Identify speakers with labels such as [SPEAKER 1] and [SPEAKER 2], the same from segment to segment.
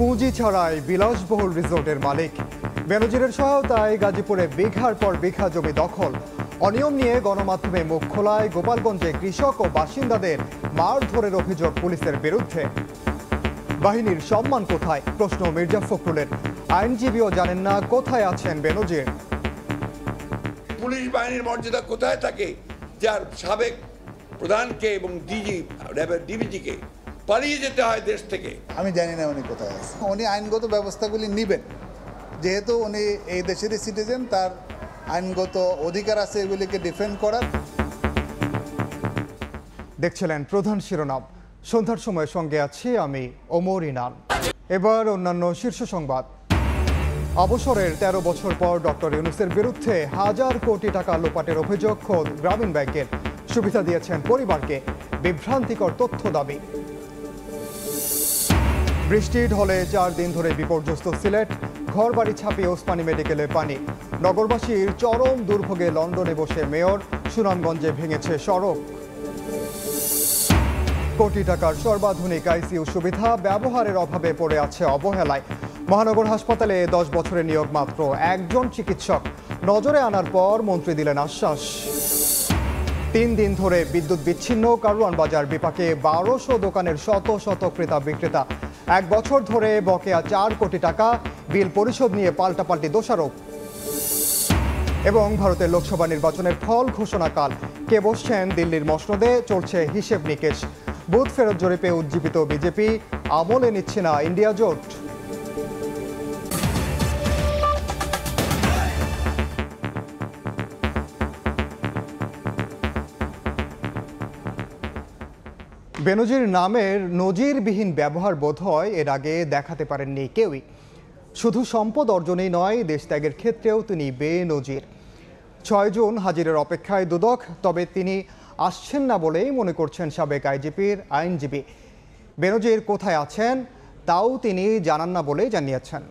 [SPEAKER 1] পুঁজি ছাড়াই বিলাসবহুল রিসোর্টের মালিক। বেনজিরের সহায়তায় গাজীপুরে বিঘার পর বিঘা জমি দখল। অনিয়ম নিয়ে গণমাধ্যমে মুখ খোলায় গোপালগঞ্জে কৃষক ও বাসিন্দাদের মারধরের অভিযোগ পুলিশের বিরুদ্ধে। বাহিনীর সম্মান কোথায়, প্রশ্ন মির্জা ফখরুলের। আইনজীবীও জানেন না কোথায় আছেন বেনজির।
[SPEAKER 2] পুলিশ বাহিনীর মর্যাদা কোথায় থাকে যার সাবেক প্রধানকে এবং ডিবিজিকে পালিয়ে যেতে হয় দেশ থেকে?
[SPEAKER 3] আমি জানি না উনি কোথায় আছেন। উনি আইনগত ব্যবস্থাগুলি নেবেন, যেহেতু উনি এই দেশেরই সিটিজেন, তার আইনগত অধিকার আছে এগুলিকে ডিফেন্ড করার।
[SPEAKER 1] দেখছিলেন প্রধান শিরোনাম। সন্ধ্যার সময় সঙ্গে আছি আমি ওমর ইনান। এবার অন্যান্য শীর্ষ সংবাদ। অবসরের 13 বছর পর ডক্টর ইউনূসের বিরুদ্ধে হাজার কোটি টাকা লোপাটের অভিযোগ খোদ গ্রামীণ ব্যাংকের। সুবিধা দিয়েছেন পরিবারকে, বিভ্রান্তিকর তথ্য দাবি। বৃষ্টির ঢলে 4 দিন ধরে বিপর্যস্ত সিলেট, ঘরবাড়ি ছাপিয়ে ওসমানী মেডিকেলে পানি। নগরবাসীর চরম দুর্ভোগে লন্ডনে বসে মেয়র, সুনামগঞ্জে ভেঙেছে সড়ক। কোটি টাকার সর্বাধুনিক আইসিইউ সুবিধা ব্যবহারের অভাবে পড়ে আছে অবহেলায়। মহানগর হাসপাতালে 10 বছরের নিয়োগ মাত্র একজন চিকিৎসক। নজরে আনার পর মন্ত্রী দিলেন আশ্বাস। 3 দিন ধরে বিদ্যুৎ বিচ্ছিন্ন কারওয়ান বাজার বিপাকে 1200 দোকানের শত শত ক্রেতা বিক্রেতা। 1 বছর ধরে বকেয়া 4 কোটি টাকা, বিল পরিশোধ নিয়ে পাল্টাপাল্টি দোষারোপ। এবং ভারতের লোকসভা নির্বাচনের ফল ঘোষণাকাল। কে বসছেন দিল্লির মসনদে, চলছে হিসেব নিকেশ। বুথ ফেরত জরিপে উজ্জীবিত বিজেপি, আমলে নিচ্ছে না ইন্ডিয়া জোট। বেনজির নামের নজিরবিহীন ব্যবহার বোধহয় এর আগে দেখাতে পারেননি কেউই। শুধু সম্পদ অর্জনেই নয়, দেশত্যাগের ক্ষেত্রেও তিনি বেনজির। 6 জুন হাজিরের অপেক্ষায় দুদক, তবে তিনি আসছেন না বলেই মনে করছেন সাবেক আইজিপির আইনজীবী। বেনজির কোথায় আছেন তাও তিনি জানান না বলেই জানিয়েছেন।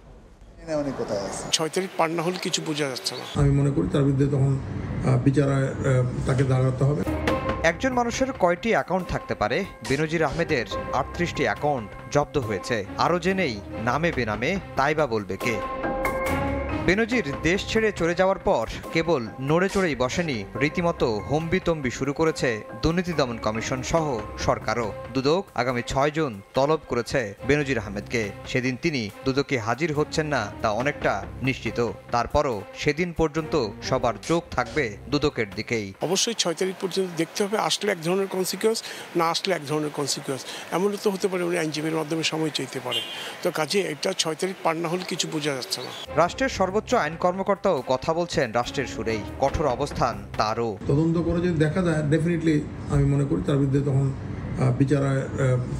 [SPEAKER 4] 6 তারিখ পার না হলে কিছু বোঝা যাচ্ছে না।
[SPEAKER 5] আমি মনে করি তার বিরুদ্ধে তখন বিচারে তাকে দাঁড়াতে হবে।
[SPEAKER 6] একজন মানুষের কয়টি অ্যাকাউন্ট থাকতে পারে? বেনজির আহমেদের 38টি অ্যাকাউন্ট জব্দ হয়েছে। আরও জেনেই নামে বেনামে তাই বা বলবে কে? বেনজির দেশ ছেড়ে চলে যাওয়ার পর কেবল নড়ে চড়েই বসেনি, রীতিমতো হম্বিতম্বি শুরু করেছে দুর্নীতি দমন কমিশন সহ সরকারও। দুদক আগামী 6 জুন তলব করেছে বেনজির আহমেদকে। সেদিন তিনি দুদকে হাজির হচ্ছেন না তা অনেকটা নিশ্চিত। তারপরও সেদিন পর্যন্ত সবার চোখ থাকবে দুদকের দিকেই।
[SPEAKER 4] অবশ্যই 6 তারিখ পর্যন্ত দেখতে হবে, আসলে এক ধরনের কনসিকুয়েন্স, না আসলে এক ধরনের কনসিকুয়েন্স। এমনও তো হতে পারে উনি আইনজীবীর মাধ্যমে সময় চাইতে পারে। তো কাজে এটা 6 তারিখ পার না হলে কিছু বোঝা যাচ্ছে না।
[SPEAKER 6] রাষ্ট্রের সর্বোচ্চ আইন কর্মকর্তাও কথা বলছেন রাষ্ট্রের সুরেই। কঠোর অবস্থান তারও।
[SPEAKER 5] তদন্ত করে যদি দেখা যায়, ডেফিনেটলি আমি মনে করি তার বিরুদ্ধে তখন বিচারে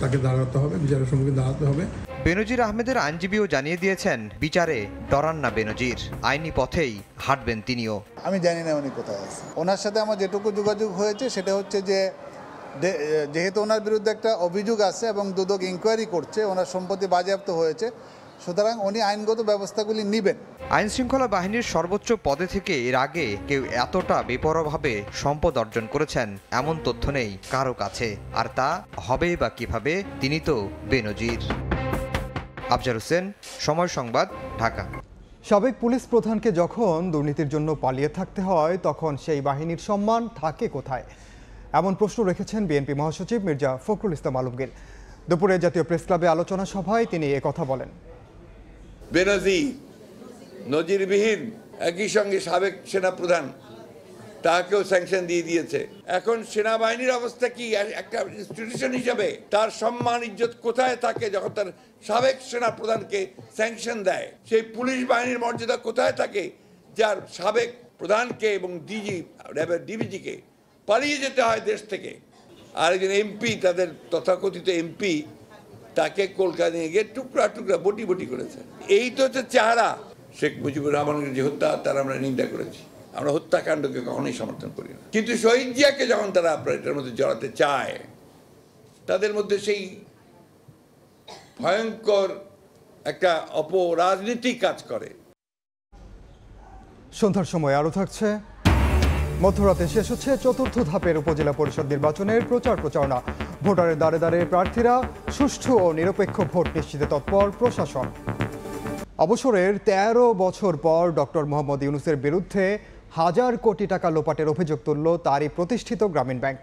[SPEAKER 5] তাকে দাঁড়াতে হবে, বিচারের সম্মুখীন দাঁড়াতে হবে।
[SPEAKER 6] বেনজির আহমেদের আইনজীবীও জানিয়ে দিয়েছেন, বিচারে ডরান না বেনজির, আইনি পথেই হাঁটবেন তিনিও।
[SPEAKER 3] আমি জানি না উনি কোথায় আছেন। ওনার সাথে আমার যেটুকু যোগাযোগ হয়েছে সেটা হচ্ছে যে যেহেতু ওনার বিরুদ্ধে একটা অভিযোগ আছে এবং দুদক ইনকোয়ারি করছে, ওনার সম্পত্তি বাজেয়াপ্ত হয়েছে, সুতরাং উনি আইনগত ব্যবস্থাগুলি নেবেন।
[SPEAKER 6] আইন শৃঙ্খলা বাহিনীর সর্বোচ্চ পদে থেকে এর আগে কেউ এতটা বেপরোয়াভাবে সম্পদ অর্জন করেছেন এমন তথ্য নেই কারো কাছে। আর তা হবেই বা কিভাবে? তিনি তো বেনজির। আফজার হোসেন, সময় সংবাদ, ঢাকা।
[SPEAKER 1] সাবেক পুলিশ প্রধানকে যখন দুর্নীতির জন্য পালিয়ে থাকতে হয়, তখন সেই বাহিনীর সম্মান থাকে কোথায়? এমন প্রশ্ন রেখেছেন বিএনপি মহাসচিব মির্জা ফখরুল ইসলাম আলমগীর। দুপুরে জাতীয় প্রেস ক্লাবে আলোচনা সভায় তিনি একথা বলেন।
[SPEAKER 2] বেনজির নজিরবিহীন, একই সঙ্গে সাবেক সেনাপ্রধান, তাকেও স্যাংশন দিয়ে দিয়েছে। এখন সেনাবাহিনীর অবস্থা কি? একটা ইনস্টিটিউশন হিসাবে তার সম্মান ইজ্জত কোথায় থাকে যখন তার সাবেক সেনাপ্রধানকে স্যাংশন দেয়? সেই পুলিশ বাহিনীর মর্যাদা কোথায় থাকে যার সাবেক প্রধানকে এবং ডিবিজিকে পালিয়ে যেতে হয় দেশ থেকে? আর একজন এমপি, তাদের তথাকথিত এমপি, তাকে কলকাতা নিয়ে গিয়ে টুকরা টুকরা বটি বটি করেছে। এই তো হচ্ছে চেহারা। শেখ মুজিবুর রহমানের যে হত্যা, তার আমরা নিন্দা করেছি। আমরা হত্যাকাণ্ডকে কখনোই সমর্থন করি না। কিন্তু শহীদ জিয়াকে যখন তারা আপনার এটার মধ্যে জড়াতে চায়, তাদের মধ্যে সেই ভয়ঙ্কর একটা অপরাজনীতি কাজ করে।
[SPEAKER 1] সন্ধ্যার সময় আরও থাকছে মধ্যরাতে শেষ হচ্ছে চতুর্থ ধাপের উপজেলা পরিষদ নির্বাচনের প্রচারণা। ভোটারের দ্বারে দ্বারে প্রার্থীরা সুষ্ঠু ও নিরপেক্ষ ভোট নিশ্চিতে তৎপর প্রশাসন। অবসরের ১৩ বছর পর ডক্টর মোহাম্মদ ইউনূসের বিরুদ্ধে ১,০০০ কোটি টাকা লোপাটের অভিযোগ তুলল তারই প্রতিষ্ঠিত গ্রামীণ ব্যাংক।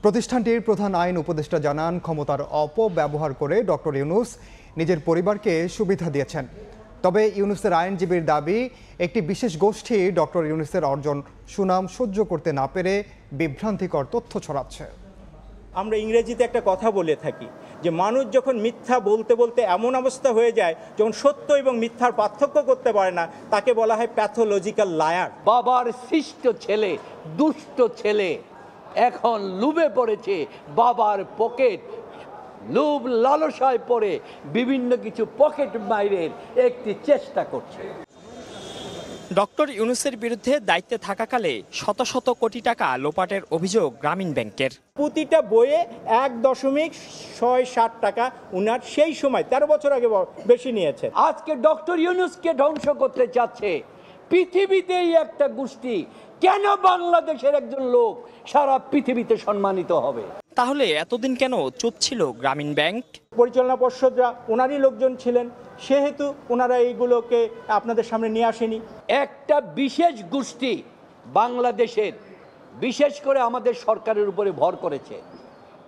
[SPEAKER 1] প্রতিষ্ঠানটির প্রধান আইন উপদেষ্টা জানান, ক্ষমতার অপব্যবহার করে ডক্টর ইউনূস নিজের পরিবারকে সুবিধা দিয়েছেন। তবে ইউনূসের আইনজীবীর দাবি, একটি বিশেষ গোষ্ঠী ডক্টর ইউনূসের অর্জন সুনাম সহ্য করতে না পেরে বিভ্রান্তিকর তথ্য ছড়াচ্ছে।
[SPEAKER 7] আমরা ইংরেজিতে একটা কথা বলে থাকি যে মানুষ যখন মিথ্যা বলতে বলতে এমন অবস্থা হয়ে যায় যখন সত্য এবং মিথ্যার পার্থক্য করতে পারে না, তাকে বলা হয় প্যাথোলজিক্যাল লায়ার।
[SPEAKER 8] বাবার শিষ্ট ছেলে, দুষ্ট ছেলে এখন লুবে পড়েছে বাবার পকেট, লোভ লালসায় পড়ে বিভিন্ন কিছু পকেট মাইরের একটি চেষ্টা করছে।
[SPEAKER 9] ডক্টর ইউনূসের বিরুদ্ধে দায়িত্বে থাকাকালে শত শত কোটি টাকা লোপাটের অভিযোগ গ্রামীণ ব্যাংকের।
[SPEAKER 7] প্রতিটা বইয়ে ১.৬৭ টাকা উনার সেই সময় ১৩ বছর আগে বেশি নিয়েছে।
[SPEAKER 8] আজকে ডক্টর ইউনূসকে ধ্বংস করতে চাচ্ছে পৃথিবীতেই একটা গোষ্ঠী, কেন বাংলাদেশের একজন লোক সারা পৃথিবীতে সম্মানিত হবে?
[SPEAKER 9] তাহলে এতদিন কেন চুপ ছিল গ্রামীণ ব্যাংক?
[SPEAKER 7] পরিচালনা পর্ষদরা ওনারই লোকজন ছিলেন, সেহেতু ওনারা এইগুলোকে আপনাদের সামনে নিয়ে আসেনি।
[SPEAKER 8] একটা বিশেষ গোষ্ঠী বাংলাদেশের, বিশেষ করে আমাদের সরকারের উপরে ভর করেছে,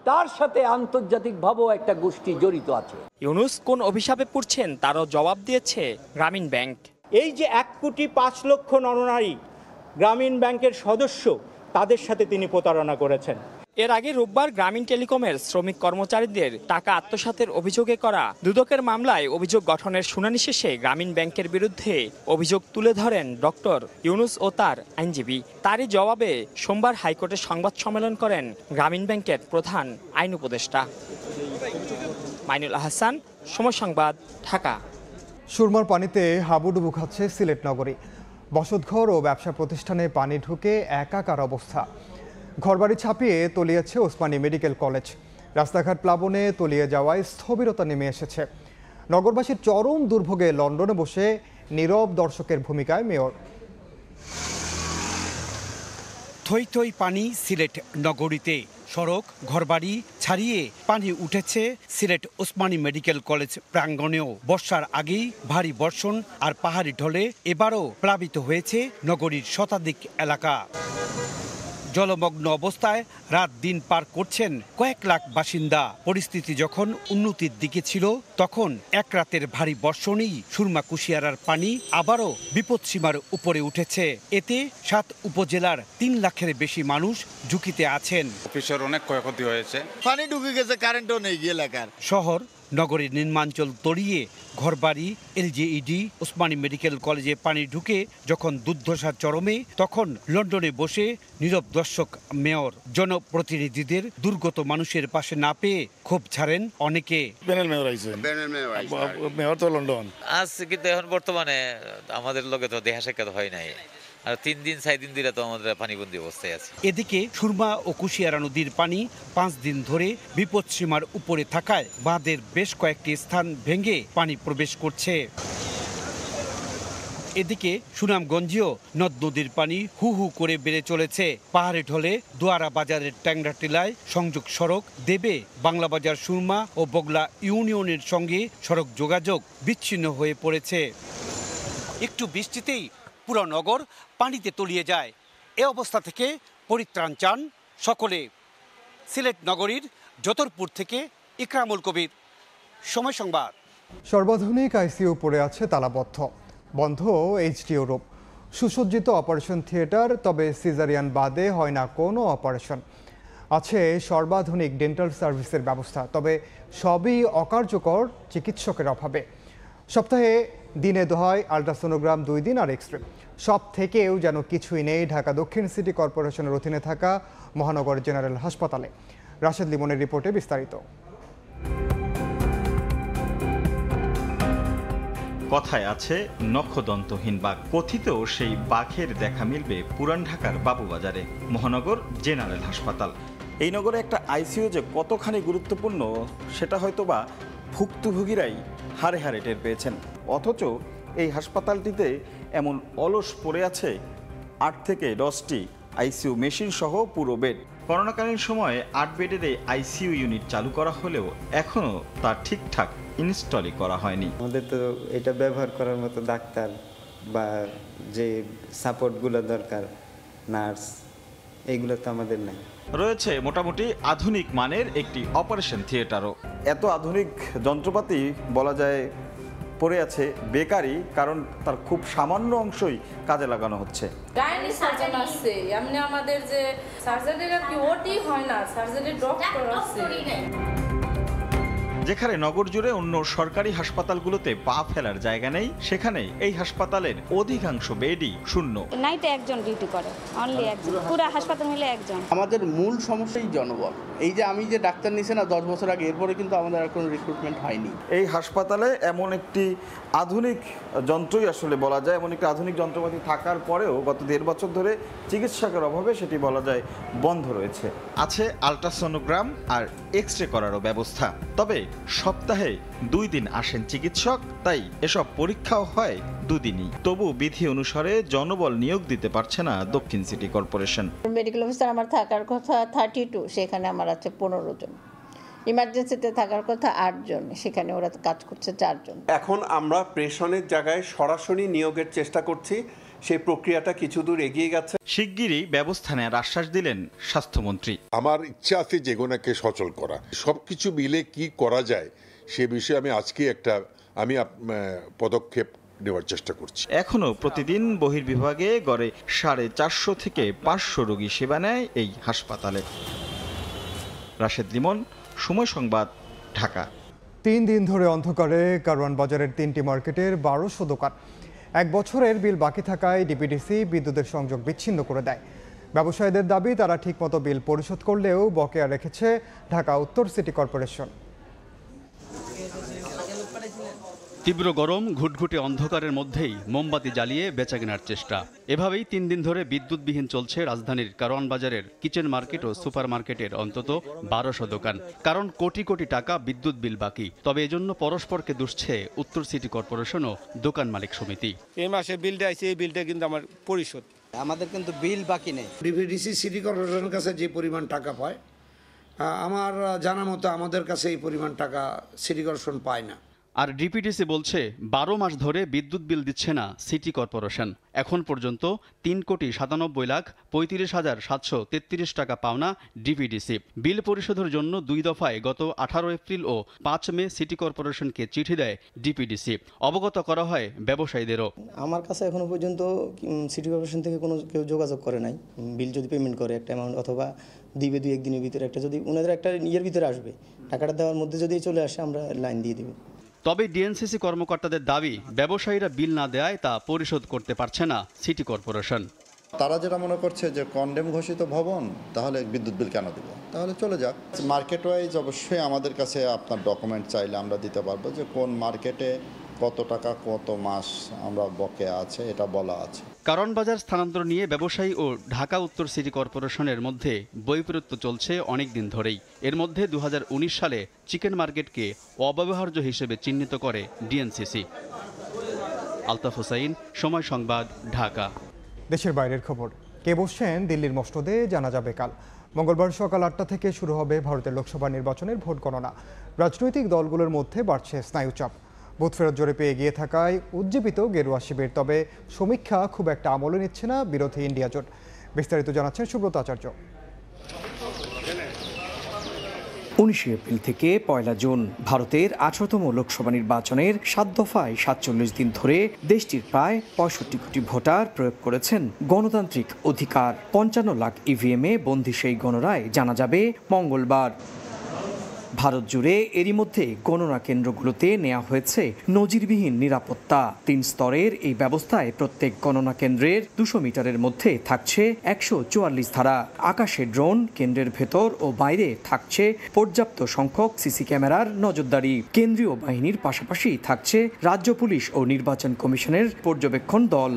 [SPEAKER 8] তার সাথে আন্তর্জাতিকভাবেও একটা গোষ্ঠী জড়িত আছে।
[SPEAKER 9] ইউনূস কোন অভিশাপে পড়ছেন তারও জবাব দিয়েছে গ্রামীণ ব্যাংক।
[SPEAKER 7] এই যে ১,৫,০০,০০০ নরনারী গ্রামীণ ব্যাংকের সদস্য, তাদের সাথে তিনি প্রতারণা করেছেন।
[SPEAKER 9] এর আগে রোববার গ্রামীণ টেলিকমের শ্রমিক কর্মচারীদের টাকা আত্মসাতের অভিযোগে করা দুদকের মামলায় অভিযোগ গঠনের শুনানি শেষে গ্রামীণ ব্যাংকের বিরুদ্ধে অভিযোগ তুলে ধরেন ডক্টর ইউনূস ও তার আইনজীবী। তারই জবাবে সোমবার হাইকোর্টে সংবাদ সম্মেলন করেন গ্রামীণ ব্যাংকের প্রধান আইন উপদেষ্টা। মাইনুল আহসান, সময় সংবাদ, ঢাকা।
[SPEAKER 1] সুরমার পানিতে হাবুডুবু খাচ্ছে সিলেট নগরী। বসতঘর ও ব্যবসা প্রতিষ্ঠানে পানি ঢুকে একাকার অবস্থা। ঘরবাড়ি ছাপিয়ে তলিয়েছে ওসমানী মেডিকেল কলেজ। রাস্তাঘাট প্লাবনে তলিয়ে যাওয়ায় স্থবিরতা নেমে এসেছে। নগরবাসীর চরম দুর্ভোগে লন্ডনে বসে নীরব দর্শকের ভূমিকায় মেয়র।
[SPEAKER 10] থই থই পানি সিলেট নগরীতে। সড়ক, ঘরবাড়ি ছাড়িয়ে পানি উঠেছে সিলেট ওসমানী মেডিকেল কলেজ প্রাঙ্গণেও। বর্ষার আগেই ভারী বর্ষণ আর পাহাড়ি ঢলে এবারও প্লাবিত হয়েছে নগরীর শতাধিক এলাকা। জলমগ্ন অবস্থায় রাত দিন পার করছেন কয়েক লাখ বাসিন্দা। পরিস্থিতি যখন উন্নতির দিকে ছিল, তখন এক রাতের ভারী বর্ষণেই সুরমা কুশিয়ারার পানি আবারও বিপদসীমার উপরে উঠেছে। এতে ৭ উপজেলার ৩ লাখের বেশি মানুষ ঝুঁকিতে আছেন।
[SPEAKER 11] অফিসের অনেক ক্ষয়ক্ষতি হয়েছে,
[SPEAKER 12] পানি ঢুকে গেছে, কারেন্টও নেই এলাকার।
[SPEAKER 10] শহর নগরীর নির্মাঞ্চল তলিয়ে ঘরবাড়ি, এলজেইডি, ওসমানী মেডিকেল কলেজে পানি ঢুকে যখন দুর্দশা চরমে, তখন লন্ডনে বসে নীরব দর্শক মেয়র। জনপ্রতিনিধিদের দুর্গত মানুষের পাশে না পেয়ে ক্ষোভ ছাড়েন অনেকে।
[SPEAKER 12] মেয়র তো লন্ডন
[SPEAKER 13] আজ, কিন্তু এখন বর্তমানে আমাদের লোকে তো দেখা সাক্ষাৎ হয় নাই, আর 3 দিন 4 দিন ধরে তো আমাদের পানিবন্দী অবস্থায় আছে।
[SPEAKER 10] এদিকে সুরমা ও কুশিয়ারা নদীর পানি 5 দিন ধরে বিপদসীমার উপরে থাকায় বাঁধের বেশ কয়েকটি স্থান ভেঙে পানি প্রবেশ করছে। এদিকে সুনামগঞ্জেও নদ নদীর পানি হু হু করে বেড়ে চলেছে। পাহাড়ে ঢলে দোয়ারা বাজারের ট্যাংরা টিলায় সংযোগ সড়ক দেবে বাংলা বাজার সুরমা ও বগলা ইউনিয়নের সঙ্গে সড়ক যোগাযোগ বিচ্ছিন্ন হয়ে পড়েছে। একটু বৃষ্টিতেই পুরো নগর পানিতে তলিয়ে যায়। এ অবস্থা থেকে পরিত্রাণ চান সকলে। সিলেট নগরীর যতরপুর থেকে ইকরামুল কবির, সময় সংবাদ।
[SPEAKER 1] সর্বাধুনিক আইসিইউ পড়ে আছে তালাবদ্ধ, বন্ধ এইচডিও রুম, সুসজ্জিত অপারেশন থিয়েটার, তবে সিজারিয়ান বাদে হয় না কোনো অপারেশন। আছে সর্বাধুনিক ডেন্টাল সার্ভিসের ব্যবস্থা, তবে সবই অকার্যকর চিকিৎসকের অভাবে। সপ্তাহে দিনে হয় আলট্রাসোনোগ্রাম 2 দিন আর এক্সরে। সব থেকেও যেন কিছুই নেই ঢাকা দক্ষিণ সিটি কর্পোরেশনের অধীনে থাকা মহানগর জেনারেল হাসপাতালে। রাশেদ লিমনের রিপোর্টে বিস্তারিত।
[SPEAKER 14] কথায় আছে নক্ষদন্তহীন বাঘ, কথিত সেই বাঘের দেখা মিলবে পুরান ঢাকার বাবুবাজারে মহানগর জেনারেল হাসপাতাল।
[SPEAKER 15] এই নগরে একটা আইসিইউ যে কতখানি গুরুত্বপূর্ণ সেটা হয়তোবা ভুক্তভোগীরাই হারে হারে টের পেয়েছেন। অথচ এই হাসপাতালটিতে এমন অলস পড়ে আছে 8 থেকে 10টি আইসিইউ মেশিন সহ পুরো বেড।
[SPEAKER 14] করোনাকালীন সময়ে 8 বেডের এই আইসিইউ ইউনিট চালু করা হলেও এখনও তা ঠিকঠাক ইনস্টলই করা হয়নি।
[SPEAKER 16] আমাদের তো এটা ব্যবহার করার মতো ডাক্তার বা যে সাপোর্টগুলো দরকার, নার্স, এইগুলো তো আমাদের নাই।
[SPEAKER 14] রয়েছে মোটামুটি আধুনিক মানের একটি অপারেশন থিয়েটারও।
[SPEAKER 15] এত আধুনিক যন্ত্রপাতি বলা যায় পড়ে আছে বেকারি, কারণ তার খুব সামান্য অংশই কাজে লাগানো হচ্ছে।
[SPEAKER 17] গাইনি সার্জন আছে, এমনি আমাদের যে সার্জারির আর কি ওটি হয় না, সার্জারি ডক্টর আছে।
[SPEAKER 14] যেখানে নগর জুড়ে অন্য সরকারি হাসপাতালগুলোতে পা ফেলার জায়গা নেই, সেখানে এই হাসপাতালের অধিকাংশ বেডই শূন্য।
[SPEAKER 18] নাইটে একজন ডিউটি করে, অনলি একজন, পুরো হাসপাতাল মিলে একজন।
[SPEAKER 19] আমাদের মূল সমস্যাই জনবল। এই যে আমি যে ডাক্তার নিয়েছি না 10 বছর আগে, এরপরে কিন্তু আমাদের আর কোনো রিক্রুটমেন্ট হয়নি।
[SPEAKER 15] এই হাসপাতালে এমন একটি আধুনিক যন্ত্রই আসলে বলা যায়, এমন একটি আধুনিক যন্ত্রপাতি থাকার পরেও গত 1.5 বছর ধরে চিকিৎসকের অভাবে সেটি বলা যায় বন্ধ রয়েছে।
[SPEAKER 14] আছে আল্ট্রাসোনোগ্রাম আর এক্স-রে করারও ব্যবস্থা, তবে সপ্তাহে 2 দিন আসেন চিকিৎসক, তাই এসব পরীক্ষাও হয় 2 দিনই। তবু বিধি অনুসারে জনবল নিয়োগ দিতে পারছে না দক্ষিণ সিটি কর্পোরেশন।
[SPEAKER 20] মেডিকেল অফিসার আমার থাকার কথা 32, সেখানে আমার আছে 15 জন। ইমার্জেন্সিতে থাকার কথা 8 জন, সেখানে ওরা কাজ করছে 4 জন।
[SPEAKER 21] এখন আমরা প্রেষণের জায়গায় সরাসরি নিয়োগের চেষ্টা করছি, সেই প্রক্রিয়াটা কিছু দূর এগিয়ে গেছে।
[SPEAKER 14] শিগগিরই ব্যবস্থা নেওয়ার আশ্বাস দিলেন স্বাস্থ্যমন্ত্রী।
[SPEAKER 22] আমার ইচ্ছা আছে যেগুলোকে সচল করা, সবকিছু মিলে কি করা যায় সে বিষয়ে আমি আজকে একটা পদক্ষেপ নেওয়ার চেষ্টা করছি।
[SPEAKER 14] এখনো প্রতিদিন বহির্বিভাগে গড়ে 450 থেকে 500 রোগী সেবা নেয় এই হাসপাতালে। রাশেদ লিমন, সময় সংবাদ, ঢাকা।
[SPEAKER 1] 3 দিন ধরে অন্ধকারে কারওয়ান বাজারের 3টি মার্কেটের 1200 দোকান। 1 বছরের বিল বাকি থাকায় ডিপিডিসি বিদ্যুতের সংযোগ বিচ্ছিন্ন করে দেয়। ব্যবসায়ীদের দাবি, তারা ঠিকমতো বিল পরিশোধ করলেও বকেয়া রেখেছে ঢাকা উত্তর সিটি কর্পোরেশন।
[SPEAKER 23] তীব্র গরম, ঘুটঘুটে অন্ধকারের মধ্যেই মোমবাতি জ্বালিয়ে বেচাকেনার চেষ্টা। এভাবেই 3 দিন ধরে বিদ্যুৎবিহীন চলছে রাজধানীর কারওয়ান বাজারের কিচেন মার্কেট ও সুপার মার্কেটের অন্তত 1200 দোকান। কারণ কোটি কোটি টাকা বিদ্যুৎ বিল বাকি। তবে এজন্য পরস্পরকে দুষছে উত্তর সিটি কর্পোরেশন ও দোকান মালিক সমিতি।
[SPEAKER 24] এই মাসে বিলটা আছে, এই বিলটা কিন্তু আমার পরিশোধ, আমাদের কিন্তু বিল বাকি নেই।
[SPEAKER 25] ডিপিডিসি সিটি কর্পোরেশনের কাছে যে পরিমাণ টাকা পায়, আমার জানা মতো আমাদের কাছে এই পরিমাণ টাকা সিটি কর্পোরেশন পায় না।
[SPEAKER 23] আর ডিপিডিসি বলছে 12 মাস ধরে বিদ্যুৎ বিল দিচ্ছে না সিটি কর্পোরেশন। এখন পর্যন্ত 3,97,35,733 টাকা পাওনা ডিপিডিসি। বিল পরিশোধের জন্য 2 দফায় গত 18 এপ্রিল ও 5 মে সিটি কর্পোরেশনকে চিঠি দেয় ডিপিডিসি। অবগত করা হয় ব্যবসায়ীদেরও।
[SPEAKER 26] আমার কাছে এখনো পর্যন্ত সিটি কর্পোরেশন থেকে কোনো কেউ যোগাযোগ করে নাই। বিল যদি পেমেন্ট করে একটা অ্যামাউন্ট, অথবা দিবে 2-1 দিনের ভিতরে, একটা যদি ওনাদের একটা ইয়ের ভিতরে আসবে, টাকাটা দেওয়ার মধ্যে যদি চলে আসে আমরা লাইন দিয়ে দিব।
[SPEAKER 23] তবে ডিএনসিসি কর্মকর্তাদের দাবি, ব্যবসায়ীরা বিল না দেওয়ায় তা পরিশোধ করতে পারছে না সিটি কর্পোরেশন।
[SPEAKER 27] তারা যেটা মনে করছে যে কন্ডেম ঘোষিত ভবন, তাহলে বিদ্যুৎ বিল কেন দেব, তাহলে চলে যাক। মার্কেট ওয়াইজ অবশ্যই আমাদের কাছে আপনার ডকুমেন্ট চাইলে আমরা দিতে পারবো যে কোন মার্কেটে কত টাকা কত মাস আমরা বকেয়া আছে, এটা বলা আছে।
[SPEAKER 23] কারওয়ান বাজার স্থানান্তর নিয়ে ব্যবসায়ী ও ঢাকা উত্তর সিটি কর্পোরেশনের মধ্যে বৈপরীত্য চলছে অনেক দিন ধরেই। এর মধ্যে 2019 সালে চিকেন মার্কেটকে অব্যবহার্য হিসেবে চিহ্নিত করে ডিএনসিসি। আলতাফ হোসাইন, সময় সংবাদ, ঢাকা।
[SPEAKER 1] দেশের বাইরের খবর। কে বসছেন দিল্লির মসনদে জানা যাবে কাল। মঙ্গলবার সকাল 8টা থেকে শুরু হবে ভারতের লোকসভা নির্বাচনের ভোট গণনা। রাজনৈতিক দলগুলোর মধ্যে বাড়ছে স্নায়ুচাপ। বুথ ফেরত জরিপে এগিয়ে থাকায় উজ্জীবিত গেরুয়া শিবির, তবে সমীক্ষা খুব একটা আমলে নিচ্ছে না বিরোধী ইন্ডিয়া জোট। বিস্তারিত জানাচ্ছেন সুব্রত আচার্য।
[SPEAKER 28] 19 এপ্রিল থেকে 1 জুন ভারতের 18তম লোকসভা নির্বাচনের 7 দফায় 47 দিন ধরে দেশটির প্রায় 65 কোটি ভোটার প্রয়োগ করেছেন গণতান্ত্রিক অধিকার। 55 লাখ ইভিএমে বন্দী সেই গণনায় জানা যাবে মঙ্গলবার। ভারত জুড়ে এরই মধ্যে গণনা কেন্দ্রগুলোতে নেওয়া হয়েছে নজিরবিহীন নিরাপত্তা। 3 স্তরের এই ব্যবস্থায় প্রত্যেক গণনা কেন্দ্রের 200 মিটারের মধ্যে থাকছে 144 ধারা। আকাশে ড্রোন, কেন্দ্রের ভেতর ও বাইরে থাকছে পর্যাপ্ত সংখ্যক সিসি ক্যামেরার নজরদারি। কেন্দ্রীয় বাহিনীর পাশাপাশি থাকছে রাজ্য পুলিশ ও নির্বাচন কমিশনের পর্যবেক্ষণ দল।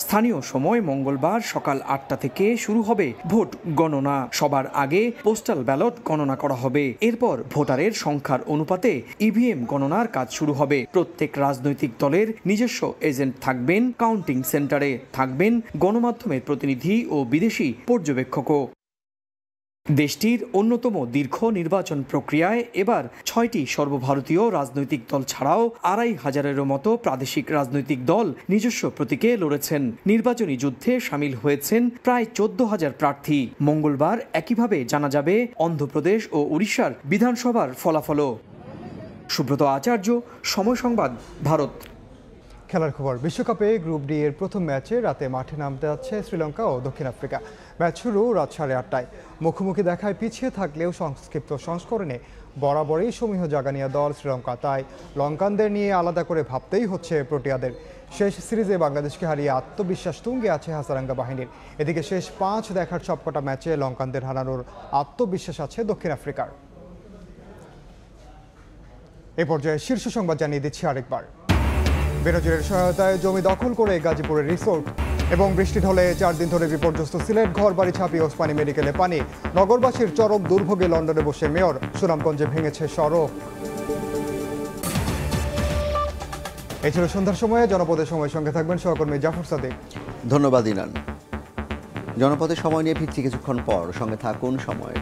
[SPEAKER 28] স্থানীয় সময় মঙ্গলবার সকাল 8টা থেকে শুরু হবে ভোট গণনা। সবার আগে পোস্টাল ব্যালট গণনা করা হবে। এরপর ভোটারের সংখ্যার অনুপাতে ইভিএম গণনার কাজ শুরু হবে। প্রত্যেক রাজনৈতিক দলের নিজস্ব এজেন্ট থাকবেন কাউন্টিং সেন্টারে, থাকবেন গণমাধ্যমের প্রতিনিধি ও বিদেশি পর্যবেক্ষকও। দেশটির অন্যতম দীর্ঘ নির্বাচন প্রক্রিয়ায় এবার 6টি সর্বভারতীয় রাজনৈতিক দল ছাড়াও 2500-এরও মতো প্রাদেশিক রাজনৈতিক দল নিজস্ব প্রতীকে লড়েছেন। নির্বাচনী যুদ্ধে সামিল হয়েছেন প্রায় 14,000 প্রার্থী। মঙ্গলবার একইভাবে জানা যাবে অন্ধ্রপ্রদেশ ও উড়িষ্যার বিধানসভার ফলাফলও। সুব্রত আচার্য, সময় সংবাদ, ভারত।
[SPEAKER 1] খেলার খবর। বিশ্বকাপে গ্রুপ ডি এর প্রথম ম্যাচে রাতে মাঠে নামতে যাচ্ছে শ্রীলঙ্কা ও দক্ষিণ আফ্রিকা। ম্যাচ শুরু রাত 8:30টায়। মুখোমুখি দেখায় পিছিয়ে থাকলেও সংক্ষিপ্ত সংস্করণে বরাবরই সমীহ জাগানিয়া দল শ্রীলঙ্কা, তাই লঙ্কানদের নিয়ে আলাদা করে ভাবতেই হচ্ছে প্রোটিয়াদের। শেষ সিরিজে বাংলাদেশকে হারিয়ে আত্মবিশ্বাস তুঙ্গে আছে হাসারাঙ্গা বাহিনীর। এদিকে শেষ 5 দেখার সবকটা ম্যাচে লঙ্কানদের হারানোর আত্মবিশ্বাস আছে দক্ষিণ আফ্রিকার। এ পর্যায়ে শীর্ষ সংবাদ জানিয়ে দিচ্ছি আরেকবার। বেনজিরের সহায়তায় জমি দখল করে গাজীপুরের রিসোর্ট এবং বৃষ্টি ঢলে 4 দিন ধরে বিপর্যস্ত সিলেট। ঘর বাড়ি ছাপিয়ে ওসমানী মেডিকেলে পানি। নগরবাসীর চরম দুর্ভোগে লন্ডনে বসে মেয়র। সুনামগঞ্জে ভেঙেছে সড়ক। এই ছিল সন্ধ্যার সময়ে জনপদের সময়ের সঙ্গে থাকবেন সহকর্মী জাফর সাদিক।
[SPEAKER 2] ধন্যবাদ ইনান। জনপদের সময় নিয়ে ফিরছি কিছুক্ষণ পর, সঙ্গে থাকুন সময়ের।